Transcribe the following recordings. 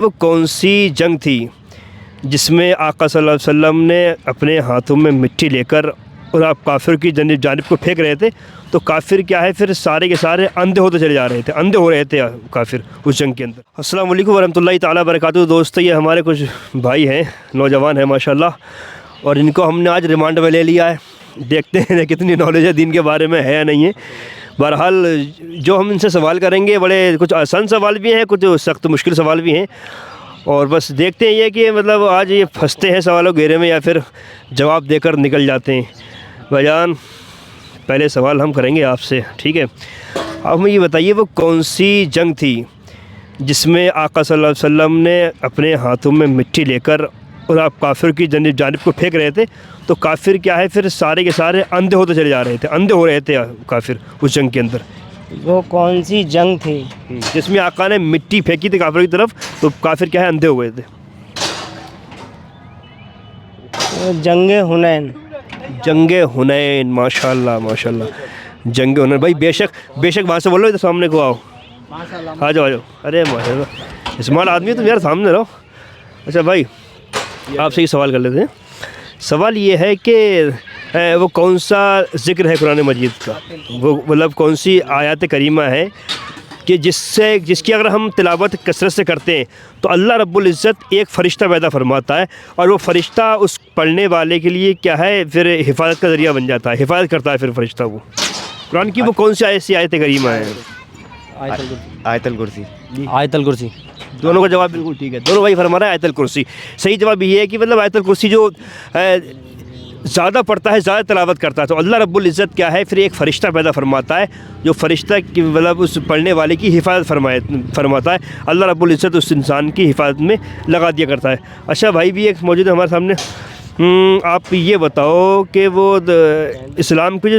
وہ کون سی جنگ تھی جس میں آقا صلی اللہ علیہ وسلم نے اپنے ہاتھوں میں مٹی لے کر اور آپ کافر کی جانب کو پھینک رہے تھے تو کافر کیا ہے پھر سارے کے سارے اندھے ہوتے چلے جا رہے تھے، اندھے ہو رہے تھے کافر اس جنگ کے اندر۔ السلام علیکم ورحمۃ اللہ تعالیٰ وبرکاتہ۔ دوستو، یہ ہمارے کچھ بھائی ہیں، نوجوان ہیں ماشاءاللہ، اور ان کو ہم نے آج ریمانڈ میں لے لیا ہے۔ دیکھتے ہیں کتنی نالج ہے دین کے بارے میں ہے یا نہیں ہے۔ بہرحال جو ہم ان سے سوال کریں گے بڑے کچھ آسان سوال بھی ہیں، کچھ سخت مشکل سوال بھی ہیں، اور بس دیکھتے ہیں یہ کہ مطلب آج یہ پھنستے ہیں سوالوں گھیرے میں یا پھر جواب دے کر نکل جاتے ہیں۔ بھائی جان، پہلے سوال ہم کریں گے آپ سے، ٹھیک ہے؟ آپ ہمیں یہ بتائیے وہ کون سی جنگ تھی جس میں آقا صلی اللہ علیہ وسلم نے اپنے ہاتھوں میں مٹی لے کر اور آپ کافر کی جانب کو پھینک رہے تھے تو کافر کیا ہے پھر سارے کے سارے اندھے ہوتے چلے جا رہے تھے، اندھے ہو رہے تھے کافر اس جنگ کے اندر؟ وہ کون سی جنگ تھی جس میں آقا نے مٹی پھینکی تھی کافر کی طرف تو کافر کیا ہے اندھے ہوئے تھے؟ جنگ حنین۔ جنگ حنین، ماشاءاللہ ماشاءاللہ، جنگ حنین۔ بھائی بے شک وہاں سے بولو، ادھر سامنے کو آؤ، آ جاؤ۔ ارے ماشاءاللہ، اسمارٹ آدمی ہے تم یار، سامنے رہو۔ اچھا بھائی، آپ سے یہ سوال کر لیتے ہیں۔ سوال یہ ہے کہ وہ کون سا ذکر ہے قرآن مجید کا، وہ مطلب کون سی آیات کریمہ ہے کہ جس کی اگر ہم تلاوت کثرت سے کرتے ہیں تو اللہ رب العزت ایک فرشتہ پیدا فرماتا ہے، اور وہ فرشتہ اس پڑھنے والے کے لیے کیا ہے پھر حفاظت کا ذریعہ بن جاتا ہے، حفاظت کرتا ہے پھر فرشتہ وہ۔ قرآن کی وہ کون سی ایسی آیت کریمہ ہے؟ آیت الکرسی۔ آیت الکرسی۔ دونوں کا جواب بالکل ٹھیک ہے، دونوں بھائی فرما رہا ہے آیت الکرسی۔ صحیح جواب یہ ہے کہ مطلب آیت الکرسی جو زیادہ پڑھتا ہے، زیادہ تلاوت کرتا ہے تو اللہ رب العزت کیا ہے پھر ایک فرشتہ پیدا فرماتا ہے، جو فرشتہ کی مطلب اس پڑھنے والے کی حفاظت فرماتا ہے۔ اللہ رب العزت اس انسان کی حفاظت میں لگا دیا کرتا ہے۔ اچھا بھائی بھی ایک موجود ہے ہمارے سامنے، آپ یہ بتاؤ کہ وہ اسلام کے جو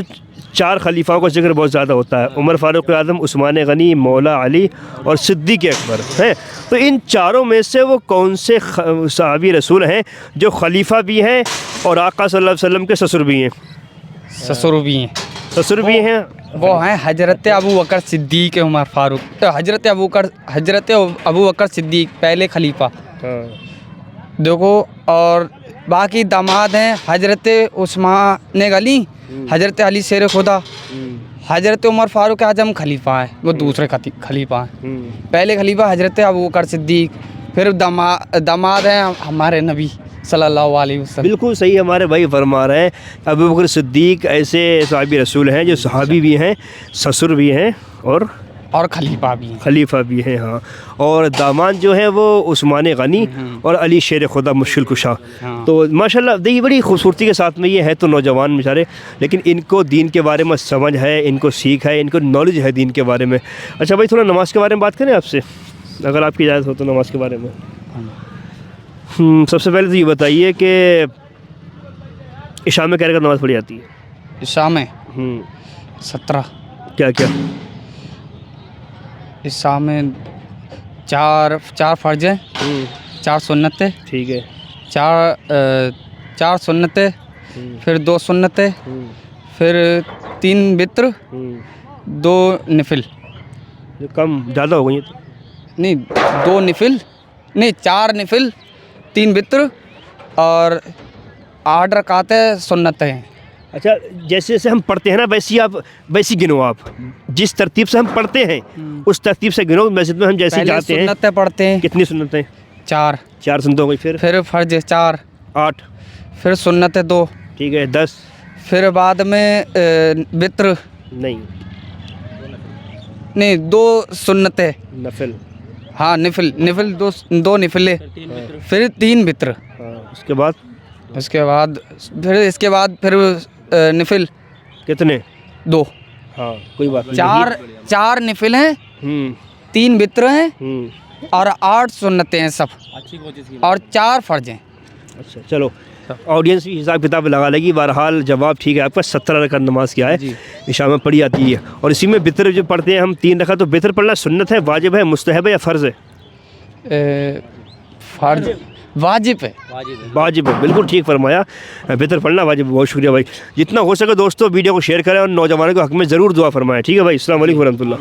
4 خلیفاؤں کا ذکر بہت زیادہ ہوتا ہے، عمر فاروق اعظم، عثمان غنی، مولا علی اور صدیق اکبر ہیں، تو ان چاروں میں سے وہ کون سے صحابی رسول ہیں جو خلیفہ بھی ہیں اور آقا صلی اللہ علیہ وسلم کے سسر بھی ہیں؟ سسر بھی ہیں۔ سسر بھی ہیں، وہ ہیں حضرت ابو بکر صدیق، عمر فاروق، حضرت ابو بکر صدیق پہلے خلیفہ دیکھو، اور باقی داماد ہیں حضرت عثمان غنی، حضرت علی شیر خدا، حضرت عمر فاروق اعظم خلیفہ ہیں، وہ دوسرے خلیفہ ہیں۔ پہلے خلیفہ حضرت ابو بکر صدیق، پھر داماد ہیں ہمارے نبی صلی اللہ علیہ وسلم۔ بالکل صحیح ہمارے بھائی فرما رہے ہیں، ابو بکر صدیق ایسے صحابی رسول ہیں جو صحابی بھی ہیں، سسر بھی ہیں اور خلیفہ بھی ہیں۔ خلیفہ بھی ہیں، ہاں۔ اور داماد جو ہیں وہ عثمان غنی اور علی شیر خدا مشکل کشا۔ تو ماشاءاللہ دیکھیے بڑی خوبصورتی کے ساتھ میں یہ ہے تو نوجوان بیچارے، لیکن ان کو دین کے بارے میں سمجھ ہے، ان کو سیکھ ہے، ان کو نالج ہے دین کے بارے میں۔ اچھا بھائی، تھوڑا نماز کے بارے میں بات کریں آپ سے، اگر آپ کی اجازت ہو تو نماز کے بارے میں۔ سب سے پہلے تو یہ بتائیے کہ عشاء میں کیا رکعت نماز پڑھی جاتی ہے؟ عشاء میں 17۔ کیا عشاء میں چار فرض ہیں، 4 سنتیں، ٹھیک ہے، 4 سنتیں، پھر 2 سنتیں، پھر 3 وتر، 2 نفل۔ کم زیادہ ہو گئی ہیں تو نہیں، 2 نفل، نہیں 4 نفل، 3 وتر اور 8 رکعتیں سنتیں ہیں۔ اچھا، جیسے ہم پڑھتے ہیں نا ویسی گنو، آپ جس ترتیب سے ہم پڑھتے ہیں اس ترتیب سے گنو۔ مسجد میں ہم جیسے جاتے ہیں سنتیں پڑھتے ہیں، کتنی سنتیں؟ 4 سنتیں ہو گئی، پھر فرض 4، 8، پھر سنتیں 2، ٹھیک ہے، 10، پھر بعد میں وتر، نہیں 2 سنتیں، نفل، ہاں نفل 2 نفلیں، پھر 3 وتر، ہاں۔ اس کے بعد پھر نفل کتنے؟ 2، ہاں کوئی بات نہیں، 4 نفل ہیں، 3 وتر ہیں اور 8 سنتیں ہیں سب، اور 4 فرض ہیں۔ اچھا چلو، آڈینس بھی حساب کتاب لگا لے گی۔ بہرحال جواب ٹھیک ہے آپ کا، 17 رکعت نماز کیا ہے عشاء میں پڑھی جاتی ہے، اور اسی میں وتر جو پڑھتے ہیں ہم 3 رکعت، تو وتر پڑھنا سنت ہے، واجب ہے، مستحب ہے یا فرض ہے؟ فرض، واجب ہے۔ واجب ہے، بالکل ٹھیک فرمایا، وتر پڑھنا واجب ہے۔ بہت شکریہ بھائی، جتنا ہو سکے دوستوں ویڈیو کو شیئر کریں اور نوجوانوں کے حق میں ضرور دعا فرمائیں، ٹھیک ہے بھائی؟ السلام علیکم ورحمۃ اللہ۔